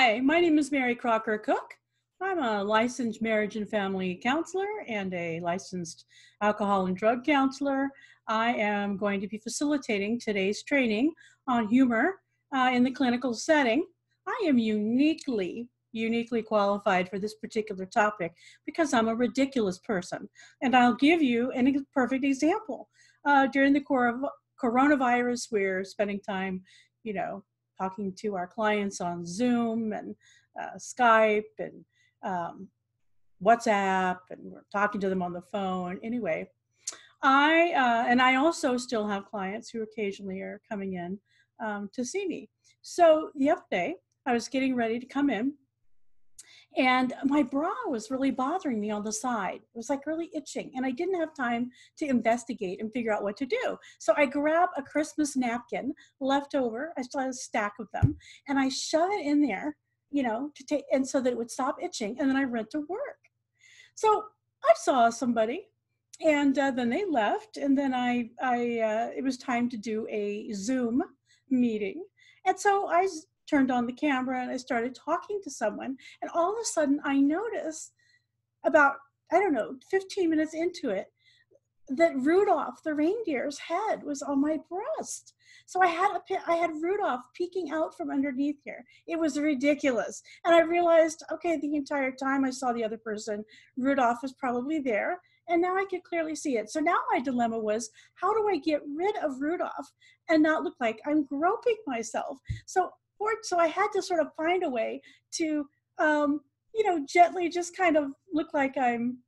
Hi, my name is Mary Crocker Cook. I'm a licensed marriage and family counselor and a licensed alcohol and drug counselor. I am going to be facilitating today's training on humor in the clinical setting. I am uniquely qualified for this particular topic because I'm a ridiculous person. And I'll give you a perfect example. During the coronavirus, we're spending time, talking to our clients on Zoom and Skype and WhatsApp, and we're talking to them on the phone. Anyway, I also still have clients who occasionally are coming in to see me. So the other day, I was getting ready to come in, and my bra was really bothering me on the side. It was like really itching, and I didn't have time to investigate and figure out what to do. So I grabbed a Christmas napkin left over. I still had a stack of them, and I shove it in there, to take, and so that it would stop itching. And then I went to work. So I saw somebody, and then they left, and then it was time to do a Zoom meeting, and so I turned on the camera and I started talking to someone, and all of a sudden I noticed about, 15 minutes into it, that Rudolph the reindeer's head was on my breast. So I had Rudolph peeking out from underneath here. It was ridiculous. And I realized, okay, the entire time I saw the other person, Rudolph was probably there, and now I could clearly see it. So now my dilemma was, how do I get rid of Rudolph and not look like I'm groping myself? So I had to sort of find a way to, gently just kind of look like I'm,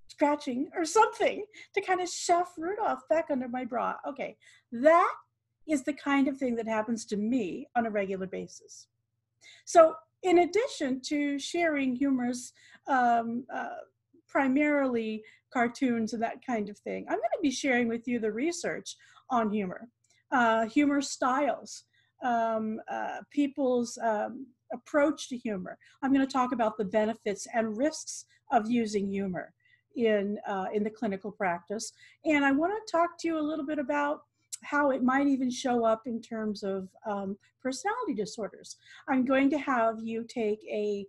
scratching or something to kind of shove Rudolph back under my bra. Okay, that is the kind of thing that happens to me on a regular basis. So in addition to sharing humorous, primarily cartoons and that kind of thing, I'm going to be sharing with you the research on humor, humor styles, people's approach to humor. I'm going to talk about the benefits and risks of using humor in the clinical practice. And I want to talk to you a little bit about how it might even show up in terms of personality disorders. I'm going to have you take a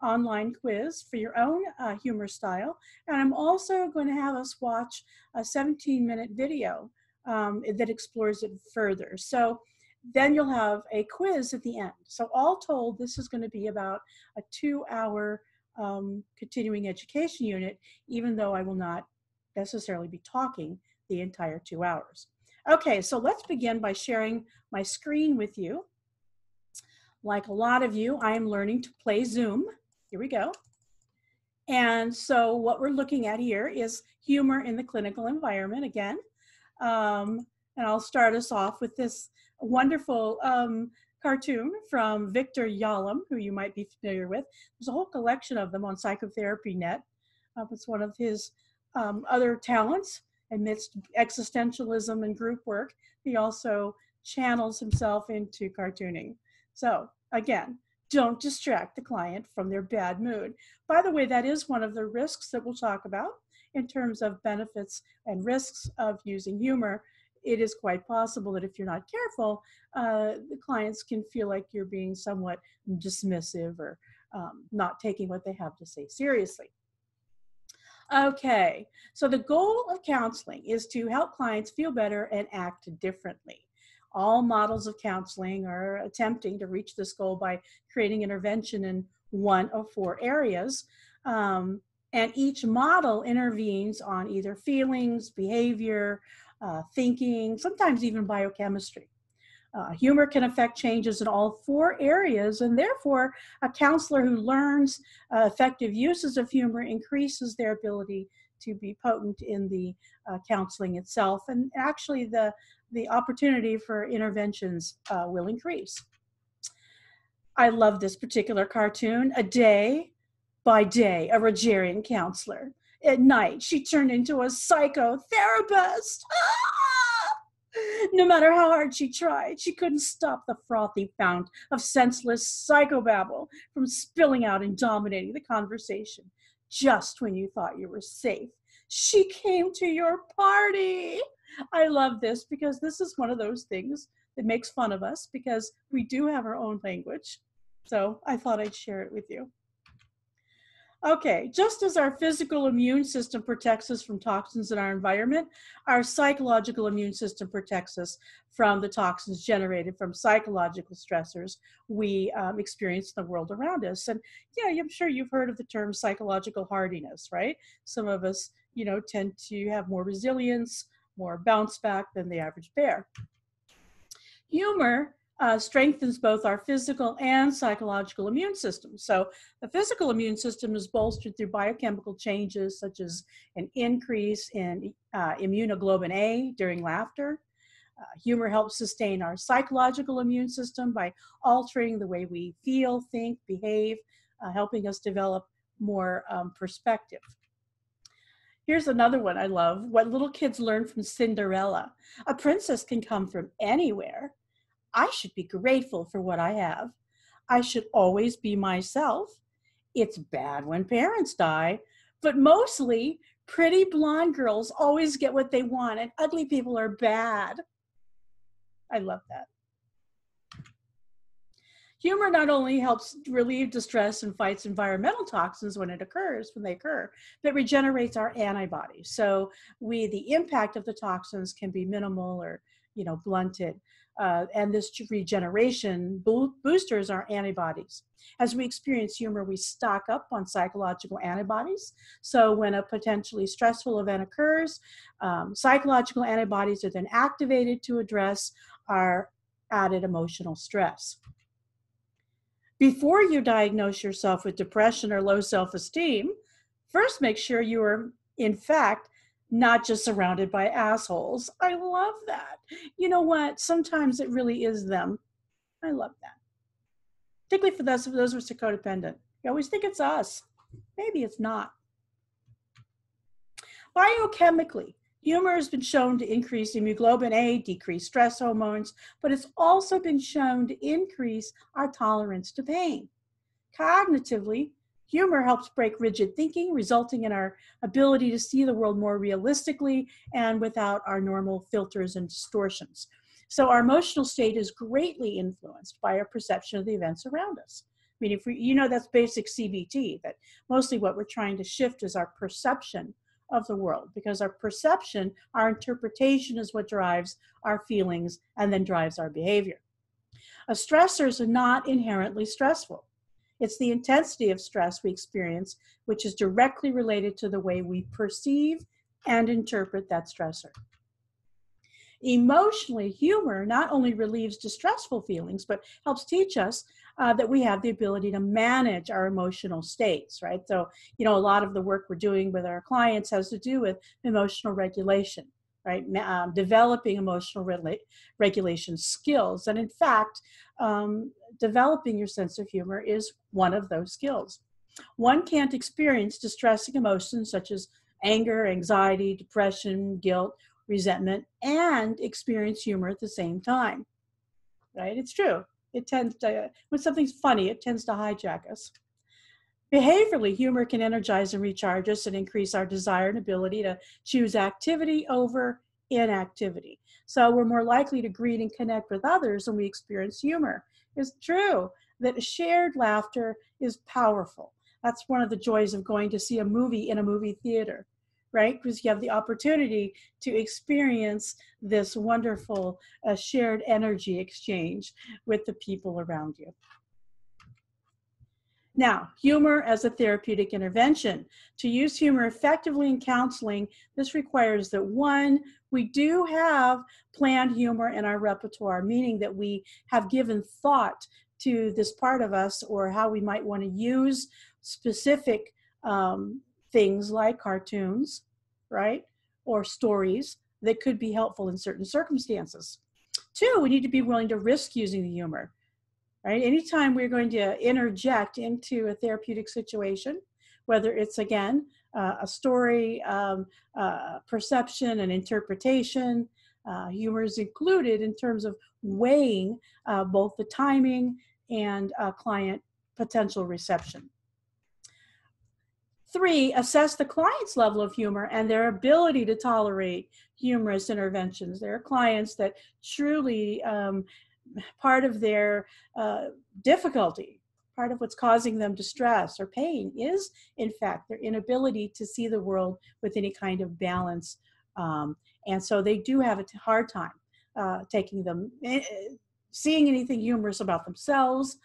online quiz for your own humor style. And I'm also going to have us watch a 17-minute video that explores it further. So then you'll have a quiz at the end. So all told, this is going to be about a 2-hour continuing education unit, even though I will not necessarily be talking the entire 2 hours. Okay, so let's begin by sharing my screen with you. Like a lot of you, I am learning to play Zoom. Here we go. And so what we're looking at here is humor in the clinical environment again. And I'll start us off with this wonderful cartoon from Victor Yalom, who you might be familiar with. There's a whole collection of them on Psychotherapy Net. It's one of his other talents. Amidst existentialism and group work, he also channels himself into cartooning. So again, don't distract the client from their bad mood. By the way, that is one of the risks that we'll talk about in terms of benefits and risks of using humor. It is quite possible that if you're not careful, the clients can feel like you're being somewhat dismissive or not taking what they have to say seriously. Okay, so the goal of counseling is to help clients feel better and act differently. All models of counseling are attempting to reach this goal by creating intervention in one of 4 areas. And each model intervenes on either feelings, behavior, thinking, sometimes even biochemistry. Humor can affect changes in all 4 areas, and therefore a counselor who learns effective uses of humor increases their ability to be potent in the counseling itself, and actually the opportunity for interventions will increase. I love this particular cartoon. A day by day, a Rogerian counselor. At night, she turned into a psychotherapist. No matter how hard she tried, she couldn't stop the frothy fount of senseless psychobabble from spilling out and dominating the conversation. Just when you thought you were safe, she came to your party. I love this because this is one of those things that makes fun of us because we do have our own language. So I thought I'd share it with you. Okay, just as our physical immune system protects us from toxins in our environment, our psychological immune system protects us from the toxins generated from psychological stressors we experience in the world around us. And yeah, I'm sure you've heard of the term psychological hardiness, right? Some of us, tend to have more resilience, more bounce back than the average bear. Humor strengthens both our physical and psychological immune system. So the physical immune system is bolstered through biochemical changes such as an increase in immunoglobulin A during laughter. Humor helps sustain our psychological immune system by altering the way we feel, think, behave, helping us develop more perspective. Here's another one I love. What little kids learn from Cinderella. A princess can come from anywhere. I should be grateful for what I have. I should always be myself. It's bad when parents die, but mostly pretty blonde girls always get what they want and ugly people are bad. I love that. Humor not only helps relieve distress and fights environmental toxins when they occur, but regenerates our antibodies. So the impact of the toxins can be minimal or, blunted. And this regeneration boosters our antibodies. As we experience humor, we stock up on psychological antibodies. So when a potentially stressful event occurs, psychological antibodies are then activated to address our added emotional stress. Before you diagnose yourself with depression or low self-esteem, first make sure you are, in fact, not just surrounded by assholes. I love that. You know what? Sometimes it really is them. I love that. Particularly for those of us who are codependent. You always think it's us. Maybe it's not. Biochemically, humor has been shown to increase hemoglobin A, decrease stress hormones, but it's also been shown to increase our tolerance to pain. Cognitively, humor helps break rigid thinking, resulting in our ability to see the world more realistically and without our normal filters and distortions. So our emotional state is greatly influenced by our perception of the events around us. I mean, if we, that's basic CBT, that mostly what we're trying to shift is our perception of the world, because our perception, our interpretation is what drives our feelings and then drives our behavior. Stressors are not inherently stressful. It's the intensity of stress we experience, which is directly related to the way we perceive and interpret that stressor. Emotionally, humor not only relieves distressful feelings, but helps teach us that we have the ability to manage our emotional states, right? So, a lot of the work we're doing with our clients has to do with emotional regulation, right? Developing emotional regulation skills. And in fact, developing your sense of humor is one of those skills. One can't experience distressing emotions such as anger, anxiety, depression, guilt, resentment, and experience humor at the same time, right? It's true. It tends to, when something's funny, it tends to hijack us. Behaviorally, humor can energize and recharge us and increase our desire and ability to choose activity over inactivity. So we're more likely to greet and connect with others when we experience humor. It's true that shared laughter is powerful. That's one of the joys of going to see a movie in a movie theater, right? Because you have the opportunity to experience this wonderful shared energy exchange with the people around you. Now, humor as a therapeutic intervention. To use humor effectively in counseling, this requires that, one, we do have planned humor in our repertoire, meaning that we have given thought to this part of us or how we might want to use specific things like cartoons, right? Or stories that could be helpful in certain circumstances. Two, we need to be willing to risk using the humor. Right? Anytime we're going to interject into a therapeutic situation, whether it's, again, a story, perception, and interpretation, humor is included in terms of weighing both the timing and client potential reception. 3, assess the client's level of humor and their ability to tolerate humorous interventions. There are clients that truly, part of their difficulty, part of what's causing them distress or pain is, in fact, their inability to see the world with any kind of balance. And so they do have a hard time seeing anything humorous about themselves,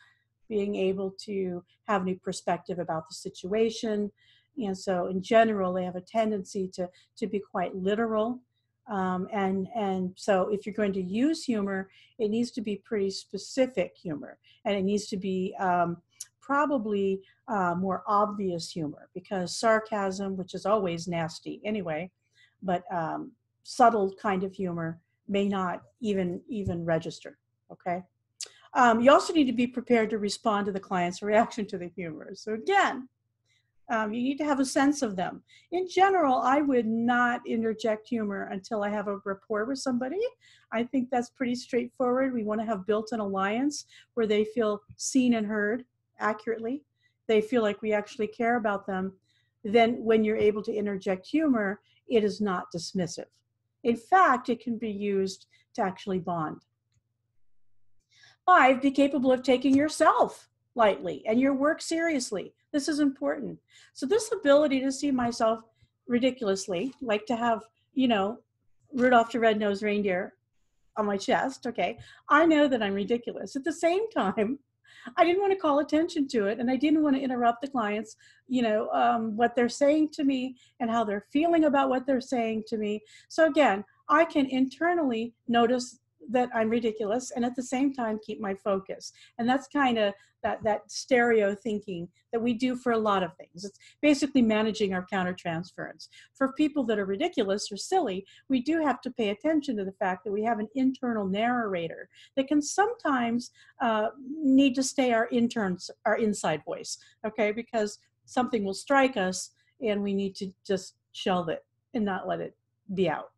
being able to have any perspective about the situation. And so in general, they have a tendency to be quite literal. And so if you're going to use humor, it needs to be pretty specific humor, and it needs to be probably more obvious humor, because sarcasm, which is always nasty anyway, but subtle kind of humor may not even register, okay? You also need to be prepared to respond to the client's reaction to the humor. So again, you need to have a sense of them. In general, I would not interject humor until I have a rapport with somebody. I think that's pretty straightforward. We want to have built an alliance where they feel seen and heard accurately. They feel like we actually care about them. Then when you're able to interject humor, it is not dismissive. In fact, it can be used to actually bond. 5, be capable of taking yourself lightly and your work seriously. This is important. So this ability to see myself ridiculously, like to have, Rudolph the Red-Nosed Reindeer on my chest, okay? I know that I'm ridiculous. At the same time, I didn't want to call attention to it, and I didn't want to interrupt the clients, what they're saying to me and how they're feeling about what they're saying to me. So again, I can internally notice that I'm ridiculous and at the same time keep my focus. And that's kind of that stereo thinking that we do for a lot of things. It's basically managing our countertransference. For people that are ridiculous or silly, we do have to pay attention to the fact that we have an internal narrator that can sometimes need to stay our inside voice, okay? Because something will strike us and we need to just shelve it and not let it be out.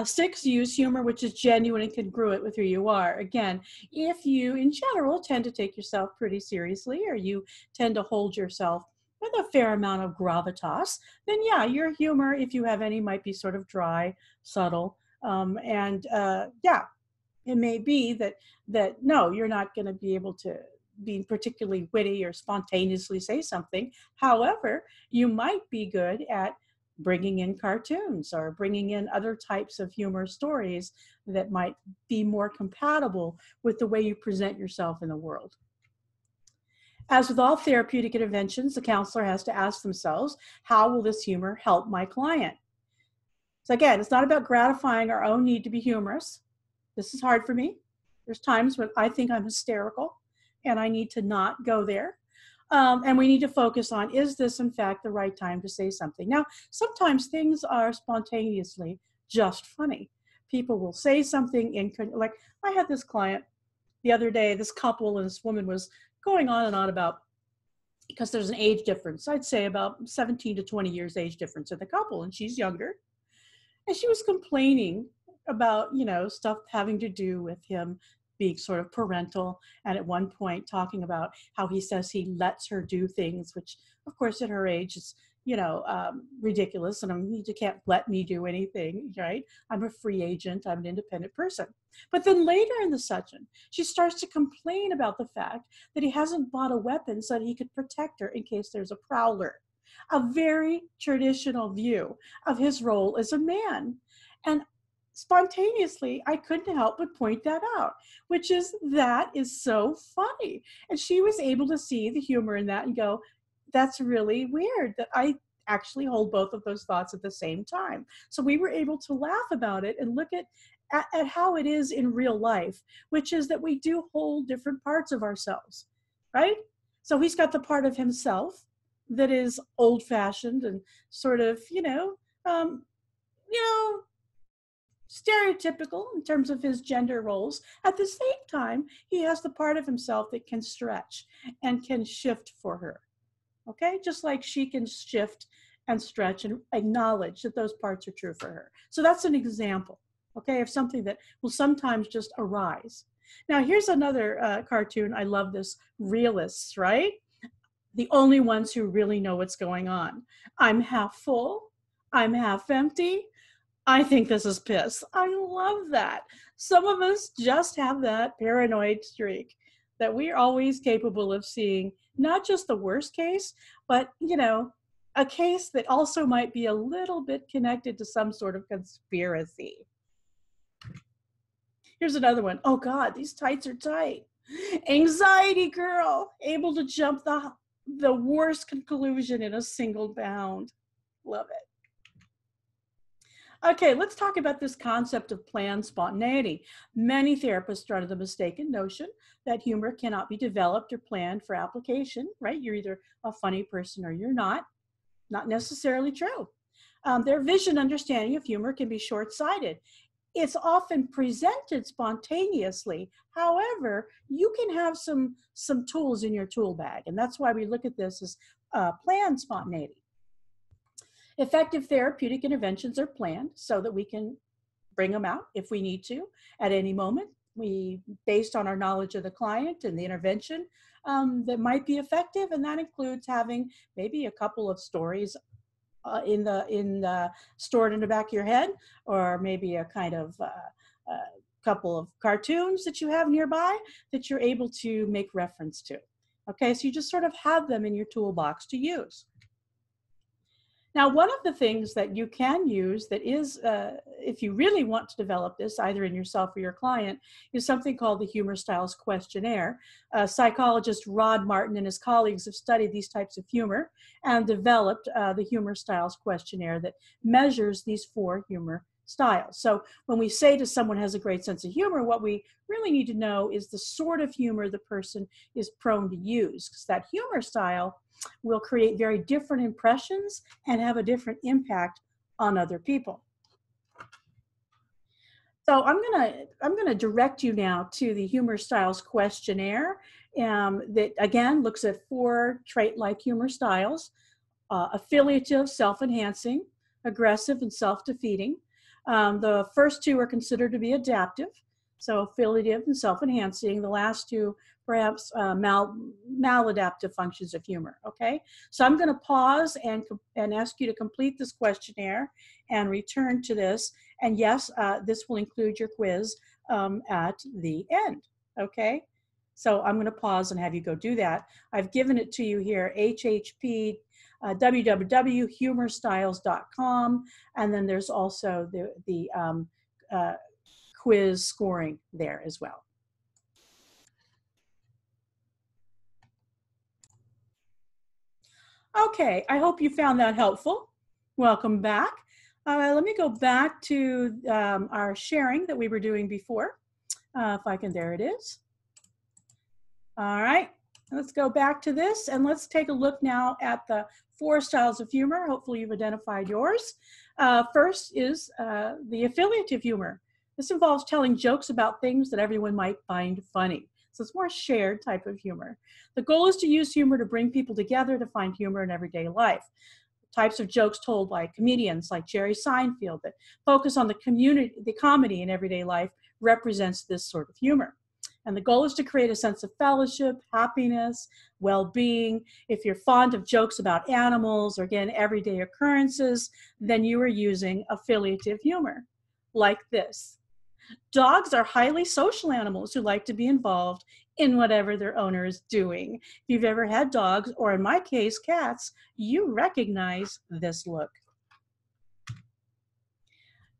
6, use humor which is genuine and congruent with who you are. Again, if you in general tend to take yourself pretty seriously, or you tend to hold yourself with a fair amount of gravitas, then yeah, your humor, if you have any, might be sort of dry, subtle, yeah, it may be that no, you're not going to be able to be particularly witty or spontaneously say something. However, you might be good at bringing in cartoons or bringing in other types of humor stories that might be more compatible with the way you present yourself in the world. As with all therapeutic interventions, the counselor has to ask themselves, how will this humor help my client? So again, it's not about gratifying our own need to be humorous. This is hard for me. There's times when I think I'm hysterical and I need to not go there. And we need to focus on, is this in fact the right time to say something? Now, sometimes things are spontaneously just funny. People will say something like I had this client the other day, this couple, and this woman was going on and on about, because there's an age difference, I'd say about 17 to 20 years age difference in the couple, and she's younger. And she was complaining about, stuff having to do with him being sort of parental, and at one point talking about how he says he lets her do things, which of course at her age is, ridiculous, and you can't let me do anything, right? I'm a free agent, I'm an independent person. But then later in the session, she starts to complain about the fact that he hasn't bought a weapon so that he could protect her in case there's a prowler. A very traditional view of his role as a man. And spontaneously, I couldn't help but point that out, that is so funny. And she was able to see the humor in that and go, that's really weird that I actually hold both of those thoughts at the same time. So we were able to laugh about it and look at how it is in real life, which is that we do hold different parts of ourselves, right? So he's got the part of himself that is old-fashioned and sort of, stereotypical in terms of his gender roles. At the same time, he has the part of himself that can stretch and can shift for her. Okay, just like she can shift and stretch and acknowledge that those parts are true for her. So that's an example, okay, of something that will sometimes just arise. Now, here's another cartoon. I love this. Realists, right? the only ones who really know what's going on. I'm half full, I'm half empty, I think this is piss. I love that. Some of us just have that paranoid streak that we're always capable of seeing not just the worst case, but, you know, a case that also might be a little bit connected to some sort of conspiracy. Here's another one. Oh God, these tights are tight. Anxiety girl, able to jump the worst conclusion in a single bound. Love it. Okay, let's talk about this concept of planned spontaneity. Many therapists are under the mistaken notion that humor cannot be developed or planned for application, right? You're either a funny person or you're not. Not necessarily true. Their vision understanding of humor can be short-sighted. It's often presented spontaneously. However, you can have some tools in your tool bag, and that's why we look at this as planned spontaneity. Effective therapeutic interventions are planned so that we can bring them out if we need to at any moment. Based on our knowledge of the client and the intervention that might be effective, and that includes having maybe a couple of stories stored in the back of your head, or maybe a kind of couple of cartoons that you have nearby that you're able to make reference to. Okay, so you just sort of have them in your toolbox to use. Now, one of the things that you can use that is, if you really want to develop this, either in yourself or your client, is something called the Humor Styles Questionnaire. Psychologist Rod Martin and his colleagues have studied these types of humor and developed the Humor Styles Questionnaire that measures these 4 humor styles. So when we say to someone has a great sense of humor, what we really need to know is the sort of humor the person is prone to use, because that humor style will create very different impressions and have a different impact on other people. So I'm gonna direct you now to the Humor Styles Questionnaire that again looks at 4 trait-like humor styles: affiliative, self-enhancing, aggressive, and self-defeating. The first 2 are considered to be adaptive, so affiliative and self-enhancing. The last 2 perhaps maladaptive functions of humor, okay? So I'm gonna pause and ask you to complete this questionnaire and return to this. And yes, this will include your quiz at the end, okay? So I'm gonna pause and have you go do that. I've given it to you here, HHP www.humorstyles.com, and then there's also the quiz scoring there as well. Okay, I hope you found that helpful. Welcome back. Let me go back to our sharing that we were doing before. If I can, there it is. All right, let's go back to this and let's take a look now at the 4 styles of humor. Hopefully you've identified yours. First is the affiliative humor. This involves telling jokes about things that everyone might find funny. So it's more shared type of humor. The goal is to use humor to bring people together to find humor in everyday life. Types of jokes told by comedians like Jerry Seinfeld that focus on the comedy in everyday life represents this sort of humor. And the goal is to create a sense of fellowship, happiness, well-being. If you're fond of jokes about animals or, again, everyday occurrences, then you are using affiliative humor, like this. Dogs are highly social animals who like to be involved in whatever their owner is doing. If you've ever had dogs, or in my case, cats, you recognize this look.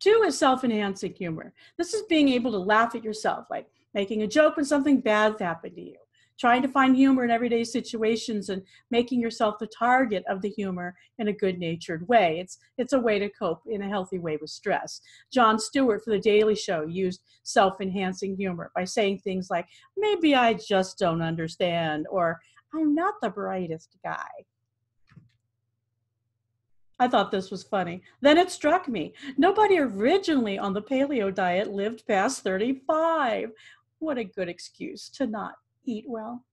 2 is self-enhancing humor. This is being able to laugh at yourself, like making a joke when something bad happened to you, trying to find humor in everyday situations and making yourself the target of the humor in a good-natured way. It's a way to cope in a healthy way with stress. Jon Stewart for The Daily Show used self-enhancing humor by saying things like, maybe I just don't understand, or I'm not the brightest guy. I thought this was funny. Then it struck me, nobody originally on the paleo diet lived past 35. What a good excuse to not eat well.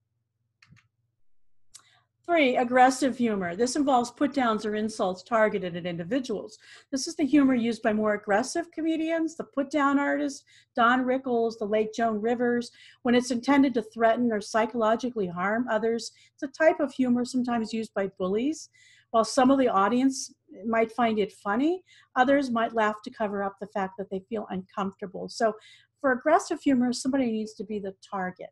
3, aggressive humor. This involves put-downs or insults targeted at individuals. This is the humor used by more aggressive comedians, the put-down artists, Don Rickles, the late Joan Rivers, when it's intended to threaten or psychologically harm others. It's a type of humor sometimes used by bullies. While some of the audience might find it funny, others might laugh to cover up the fact that they feel uncomfortable. So for aggressive humor, somebody needs to be the target.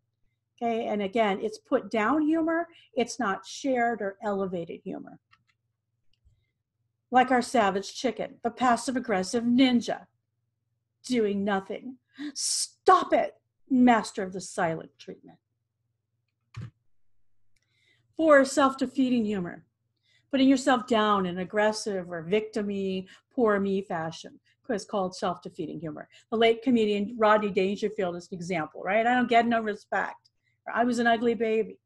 Okay, and again, it's put down humor. It's not shared or elevated humor. Like our savage chicken, the passive aggressive ninja, doing nothing. Stop it, master of the silent treatment. 4, self-defeating humor, putting yourself down in aggressive or victim-y, poor me fashion. It's called self-defeating humor. The late comedian Rodney Dangerfield is an example, right? I don't get no respect. I was an ugly baby.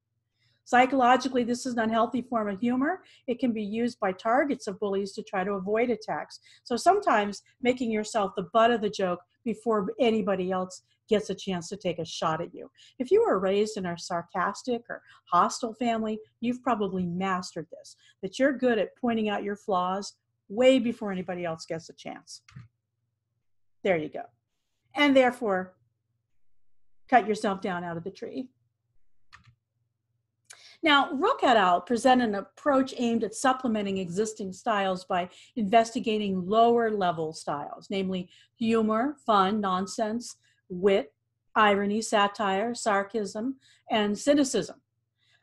Psychologically, this is an unhealthy form of humor. It can be used by targets of bullies to try to avoid attacks. So sometimes making yourself the butt of the joke before anybody else gets a chance to take a shot at you. If you were raised in a sarcastic or hostile family, you've probably mastered this, that you're good at pointing out your flaws way before anybody else gets a chance. There you go. And therefore, cut yourself down out of the tree. Now, Ruch et al. Present an approach aimed at supplementing existing styles by investigating lower level styles, namely humor, fun, nonsense, wit, irony, satire, sarcasm, and cynicism.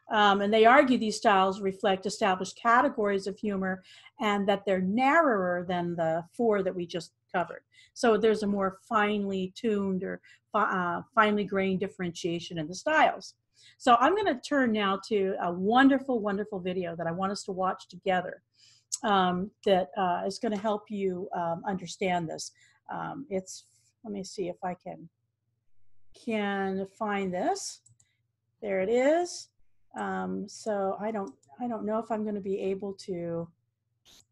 And they argue these styles reflect established categories of humor and that they're narrower than the 4 that we just covered. So there's a more finely tuned or finely grained differentiation in the styles. So I'm going to turn now to a wonderful, wonderful video that I want us to watch together that is going to help you understand this. Let me see if I can find this. There it is. So I don't know if I'm going to be able to,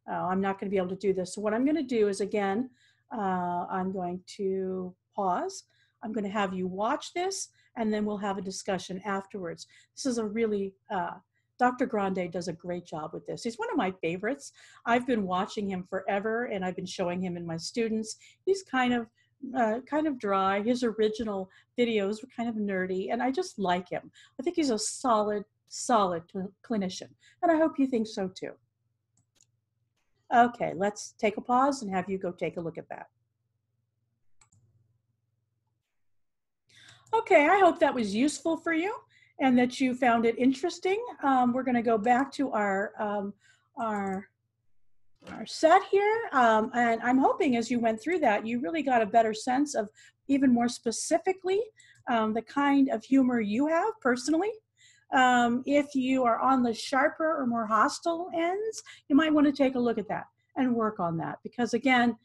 I'm not going to be able to do this. So what I'm going to do is, again, I'm going to pause. I'm going to have you watch this, and then we'll have a discussion afterwards. This is a really, Dr. Grande does a great job with this. He's one of my favorites. I've been watching him forever, and I've been showing him in my students. He's kind of dry. His original videos were kind of nerdy, and I just like him. I think he's a solid clinician, and I hope you think so too. Okay, let's take a pause and have you go take a look at that. Okay, I hope that was useful for you and that you found it interesting. We're going to go back to our set here, and I'm hoping as you went through that, you really got a better sense of even more specifically the kind of humor you have personally. If you are on the sharper or more hostile ends, you might want to take a look at that and work on that, because again,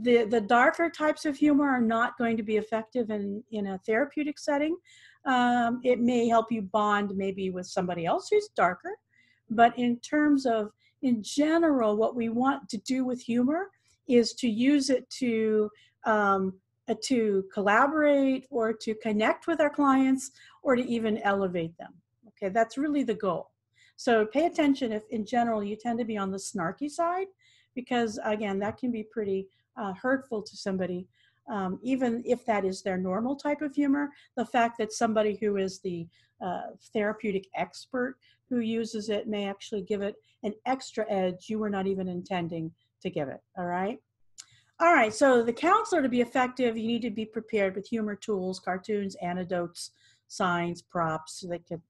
the darker types of humor are not going to be effective in a therapeutic setting. It may help you bond maybe with somebody else who's darker, but in terms of, in general, what we want to do with humor is to use it to collaborate or to connect with our clients or to even elevate them. Okay, that's really the goal. So pay attention if in general you tend to be on the snarky side, because again, that can be pretty hurtful to somebody, even if that is their normal type of humor. The fact that somebody who is the therapeutic expert who uses it may actually give it an extra edge you were not even intending to give it, all right? All right, so the counselor, to be effective, you need to be prepared with humor tools, cartoons, anecdotes, signs, props that could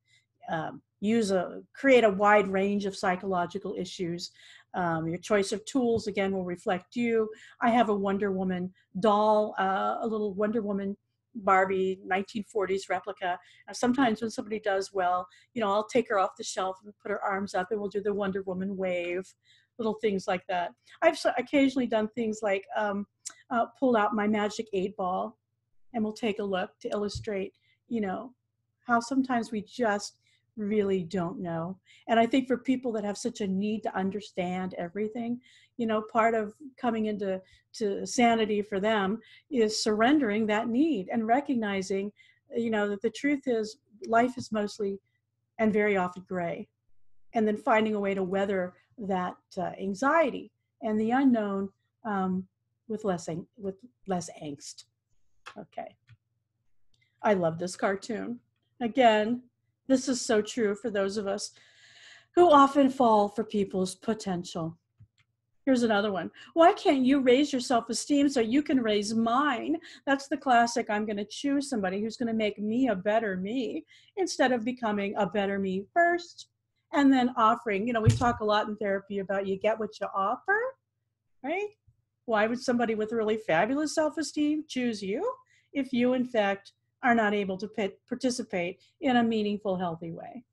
create a wide range of psychological issues. Your choice of tools, again, will reflect you. I have a Wonder Woman doll, a little Wonder Woman Barbie 1940s replica. Sometimes when somebody does well, you know, I'll take her off the shelf and put her arms up and we'll do the Wonder Woman wave, little things like that. I've occasionally done things like pulled out my magic 8-ball and we'll take a look to illustrate, you know, how sometimes we just really don't know. And I think for people that have such a need to understand everything, you know, part of coming into sanity for them is surrendering that need and recognizing, you know, that the truth is life is mostly and very often gray. and then finding a way to weather that anxiety and the unknown with less angst. Okay. I love this cartoon. Again, this is so true for those of us who often fall for people's potential. Here's another one. Why can't you raise your self-esteem so you can raise mine? That's the classic, I'm going to choose somebody who's going to make me a better me instead of becoming a better me first and then offering. You know, we talk a lot in therapy about you get what you offer, right? Why would somebody with really fabulous self-esteem choose you if you, in fact, are not able to participate in a meaningful, healthy way?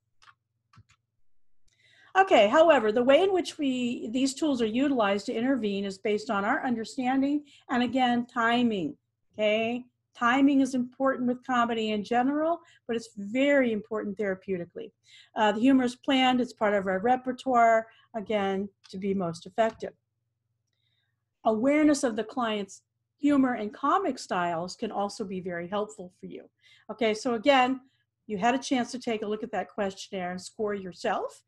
Okay, however, the way in which these tools are utilized to intervene is based on our understanding and, again, timing, okay? Timing is important with comedy in general, but it's very important therapeutically. The humor is planned, it's part of our repertoire, again, to be most effective. Awareness of the client's humor and comic styles can also be very helpful for you. Okay, so again, you had a chance to take a look at that questionnaire and score yourself.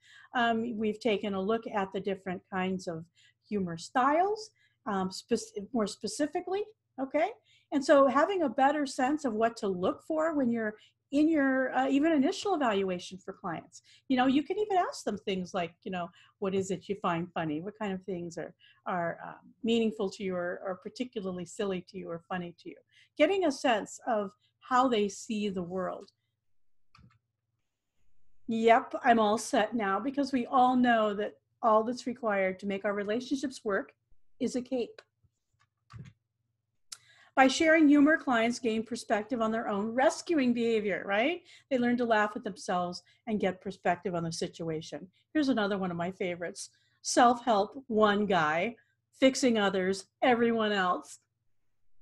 We've taken a look at the different kinds of humor styles, more specifically, okay? And so having a better sense of what to look for when you're in your even initial evaluation for clients. You know, you can even ask them things like, you know, what is it you find funny? What kind of things are meaningful to you or particularly silly to you or funny to you? Getting a sense of how they see the world. Yep, I'm all set now because we all know that all that's required to make our relationships work is a cape. By sharing humor, clients gain perspective on their own rescuing behavior, right? They learn to laugh at themselves and get perspective on the situation. Here's another one of my favorites. Self-help, one guy, fixing others, everyone else.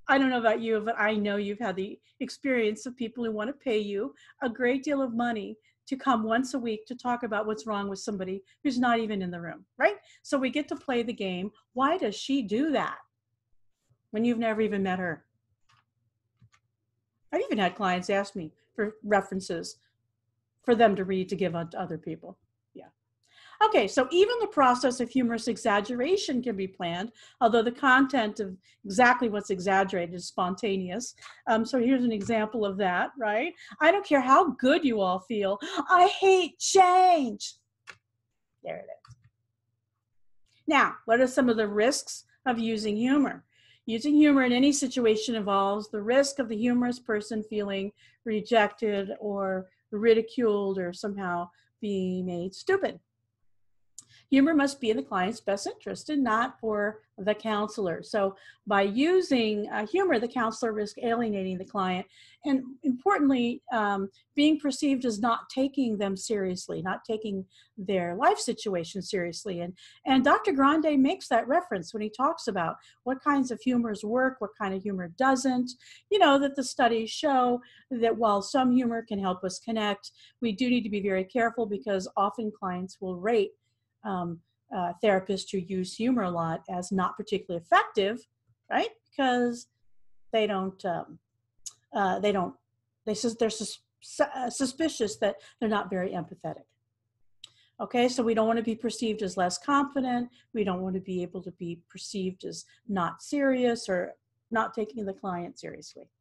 I don't know about you, but I know you've had the experience of people who want to pay you a great deal of money to come once a week to talk about what's wrong with somebody who's not even in the room, right? So we get to play the game. Why does she do that when you've never even met her? I've even had clients ask me for references for them to read to give out to other people. Yeah. Okay, so even the process of humorous exaggeration can be planned, although the content of exactly what's exaggerated is spontaneous. So here's an example of that, right? I don't care how good you all feel. I hate change. There it is. Now, what are some of the risks of using humor? Using humor in any situation involves the risk of the humorous person feeling rejected or ridiculed or somehow being made stupid. Humor must be in the client's best interest and not for the counselor. So by using humor, the counselor risks alienating the client and, importantly, being perceived as not taking them seriously, not taking their life situation seriously. And Dr. Grande makes that reference when he talks about what kinds of humors work, what kind of humor doesn't. You know, that the studies show that while some humor can help us connect, we do need to be very careful because often clients will rate therapists who use humor a lot as not particularly effective, right? Because they're suspicious that they're not very empathetic. Okay, so we don't want to be perceived as less confident. We don't want to be able to be perceived as not serious or not taking the client seriously.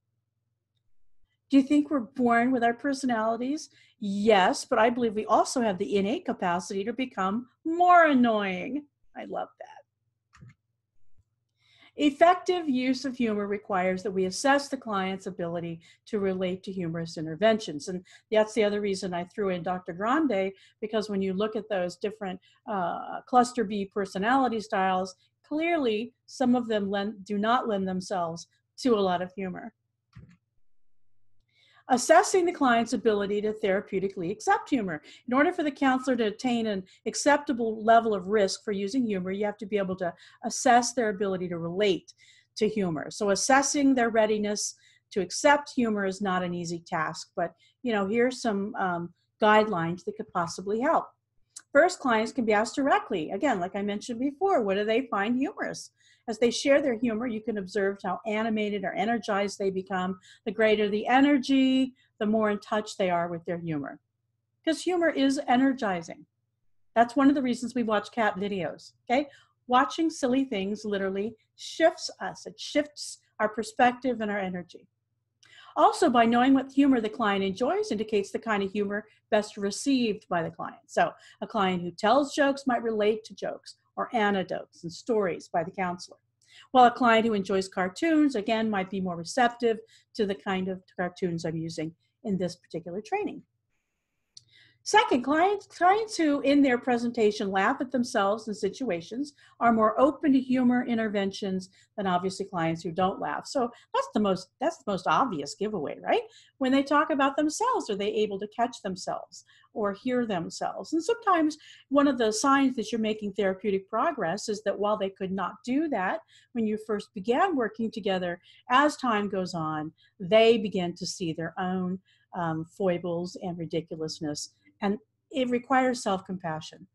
Do you think we're born with our personalities? Yes, but I believe we also have the innate capacity to become more annoying. I love that. Effective use of humor requires that we assess the client's ability to relate to humorous interventions. And that's the other reason I threw in Dr. Grande, because when you look at those different cluster B personality styles, clearly some of them do not lend themselves to a lot of humor. Assessing the client's ability to therapeutically accept humor. In order for the counselor to attain an acceptable level of risk for using humor, you have to be able to assess their ability to relate to humor. So assessing their readiness to accept humor is not an easy task, but you know, here's some guidelines that could possibly help. First, clients can be asked directly, again, like I mentioned before, what do they find humorous? As they share their humor, you can observe how animated or energized they become. The greater the energy, the more in touch they are with their humor. Because humor is energizing. That's one of the reasons we watch cat videos, okay? Watching silly things literally shifts us. It shifts our perspective and our energy. Also, by knowing what humor the client enjoys indicates the kind of humor best received by the client. So a client who tells jokes might relate to jokes or anecdotes and stories by the counselor, while a client who enjoys cartoons, again, might be more receptive to the kind of cartoons I'm using in this particular training. Second, clients who in their presentation laugh at themselves in situations are more open to humor interventions than obviously clients who don't laugh. So that's the most obvious giveaway, right? When they talk about themselves, are they able to catch themselves or hear themselves? And sometimes one of the signs that you're making therapeutic progress is that while they could not do that when you first began working together, as time goes on, they begin to see their own foibles and ridiculousness. And it requires self-compassion,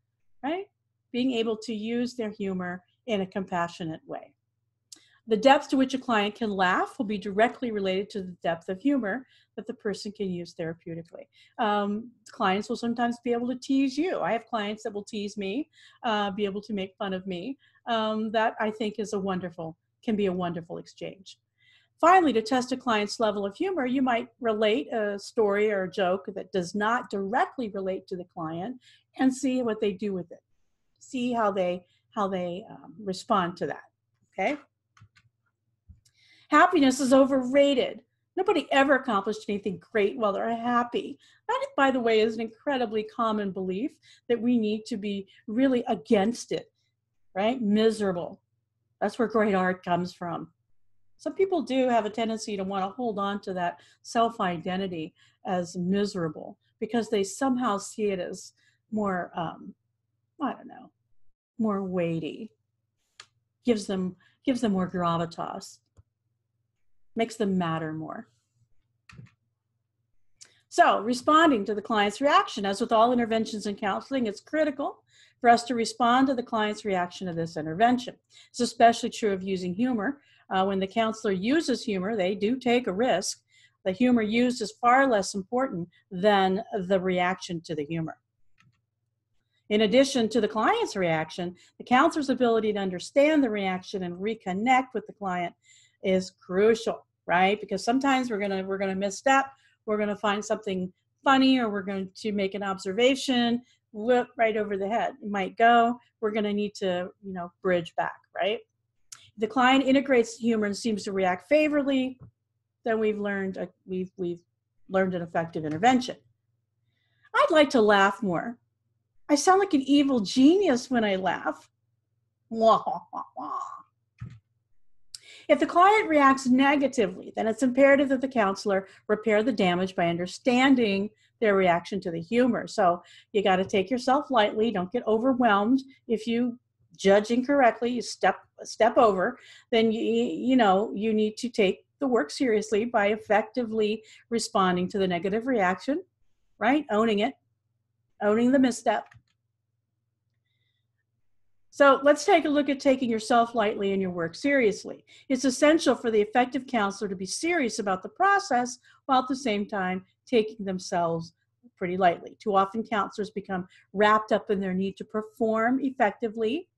right? Being able to use their humor in a compassionate way. The depth to which a client can laugh will be directly related to the depth of humor that the person can use therapeutically. Clients will sometimes be able to tease you. I have clients that will tease me, be able to make fun of me. That I think can be a wonderful exchange. Finally, to test a client's level of humor, you might relate a story or a joke that does not directly relate to the client and see what they do with it. See how they respond to that, okay? Happiness is overrated. Nobody ever accomplished anything great while they're happy. That, by the way, is an incredibly common belief that we need to be really against it, right? Miserable. That's where great art comes from. Some people do have a tendency to want to hold on to that self-identity as miserable because they somehow see it as more, more weighty. Gives them more gravitas. Makes them matter more. So, responding to the client's reaction. As with all interventions in counseling, it's critical for us to respond to the client's reaction to this intervention. It's especially true of using humor. When the counselor uses humor, they do take a risk. The humor used is far less important than the reaction to the humor. In addition to the client's reaction, the counselor's ability to understand the reaction and reconnect with the client is crucial, right? Because sometimes we're gonna misstep, we're gonna find something funny, or we're going to make an observation, whip right over the head. It might go. We're gonna need to, bridge back, right? The client integrates humor and seems to react favorably, then we've learned an effective intervention. I'd like to laugh more. I sound like an evil genius when I laugh. If the client reacts negatively, then it's imperative that the counselor repair the damage by understanding their reaction to the humor. So you got to take yourself lightly. Don't get overwhelmed. If you judge incorrectly, you step over, then you need to take the work seriously by effectively responding to the negative reaction, right? Owning it, owning the misstep. So let's take a look at taking yourself lightly and your work seriously. It's essential for the effective counselor to be serious about the process while at the same time taking themselves pretty lightly. Too often counselors become wrapped up in their need to perform effectively.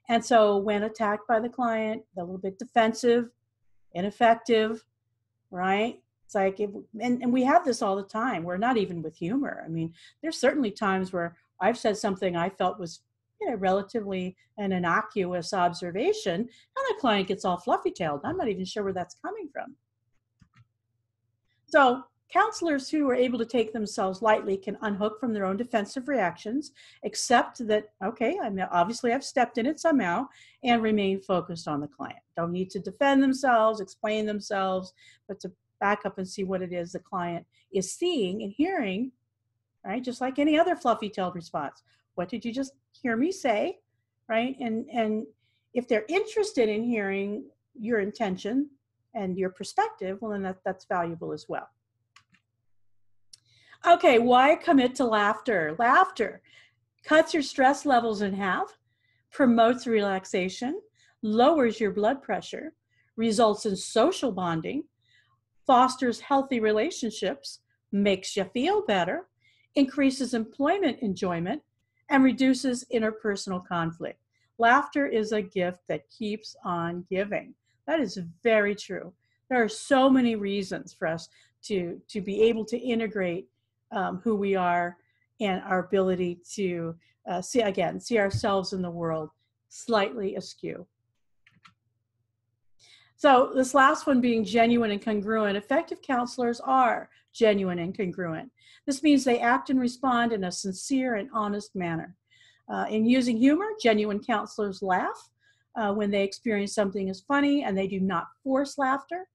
And so when attacked by the client, they're a little bit defensive, ineffective, right? It's like, and we have this all the time. We're not even with humor. I mean, there's certainly times where I've said something I felt was relatively an innocuous observation, and the client gets all fluffy-tailed. I'm not even sure where that's coming from. So counselors who are able to take themselves lightly can unhook from their own defensive reactions, accept that, okay, obviously I've stepped in it somehow, and remain focused on the client. Don't need to defend themselves, explain themselves, but to back up and see what it is the client is seeing and hearing, right? Just like any other fluffy-tailed response. What did you just hear me say, right? And if they're interested in hearing your intention and your perspective, well, then that's valuable as well. Okay, why commit to laughter? Laughter cuts your stress levels in half, promotes relaxation, lowers your blood pressure, results in social bonding, fosters healthy relationships, makes you feel better, increases employment enjoyment, and reduces interpersonal conflict. Laughter is a gift that keeps on giving. That is very true. There are so many reasons for us to be able to integrate who we are and our ability to see ourselves in the world slightly askew. So this last one being genuine and congruent. Effective counselors are genuine and congruent. This means they act and respond in a sincere and honest manner. In using humor, genuine counselors laugh when they experience something as funny, and they do not force laughter.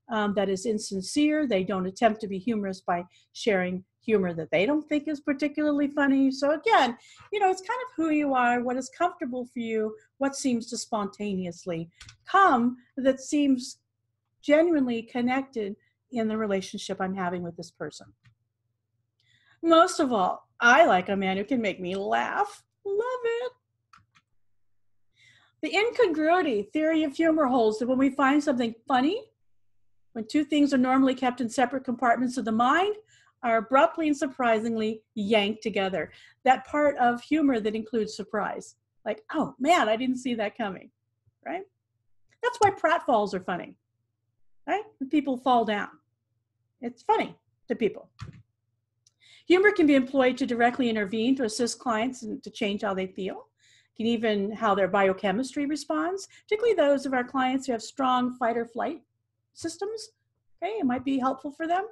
That is insincere. They don't attempt to be humorous by sharing humor that they don't think is particularly funny. So again, it's kind of who you are, what is comfortable for you, what seems to spontaneously come that seems genuinely connected in the relationship I'm having with this person. Most of all, I like a man who can make me laugh. Love it. The incongruity theory of humor holds that when we find something funny, when two things are normally kept in separate compartments of the mind, are abruptly and surprisingly yanked together. That part of humor that includes surprise. Like, oh man, I didn't see that coming, right? That's why pratfalls are funny, right? When people fall down. It's funny to people. Humor can be employed to directly intervene to assist clients and to change how they feel. Can even how their biochemistry responds, particularly those of our clients who have strong fight or flight systems. Okay, it might be helpful for them.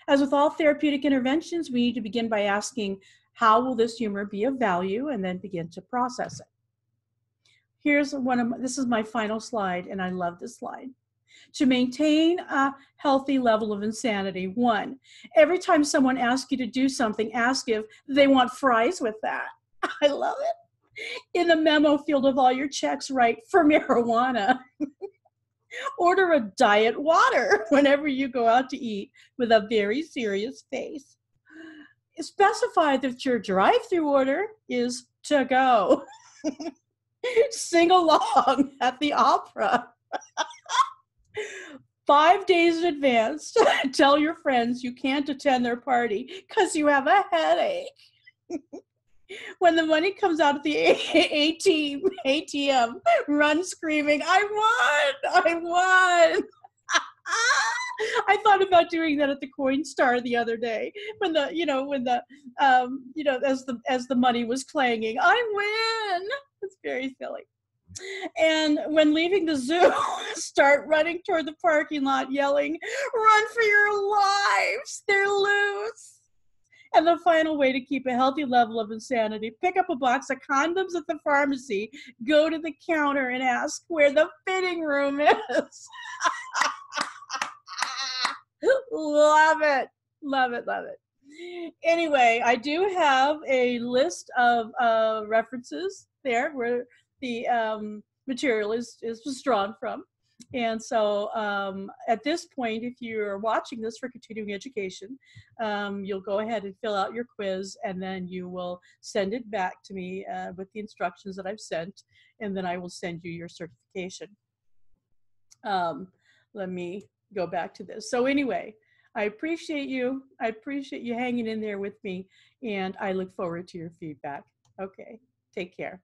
As with all therapeutic interventions, we need to begin by asking, how will this humor be of value, and then begin to process it. This is my final slide, and I love this slide. To maintain a healthy level of insanity, 1, every time someone asks you to do something, ask if they want fries with that. I love it. In the memo field of all your checks, write for marijuana. Order a diet water whenever you go out to eat with a very serious face. Specify that your drive-through order is to go. Sing along at the opera. 5 days in advance, tell your friends you can't attend their party because you have a headache. When the money comes out of the ATM, run screaming, I won! I thought about doing that at the Coinstar the other day when as the money was clanging, I win! It's very silly. And when leaving the zoo, start running toward the parking lot yelling, run for your lives, they're loose. And the final way to keep a healthy level of insanity, pick up a box of condoms at the pharmacy, go to the counter and ask where the fitting room is. Love it. Love it. Love it. Anyway, I do have a list of references there where the material was drawn from. And so at this point, if you're watching this for continuing education, you'll go ahead and fill out your quiz, and then you will send it back to me with the instructions that I've sent, and then I will send you your certification. Let me go back to this. So anyway, I appreciate you. I appreciate you hanging in there with me, and I look forward to your feedback. Okay, take care.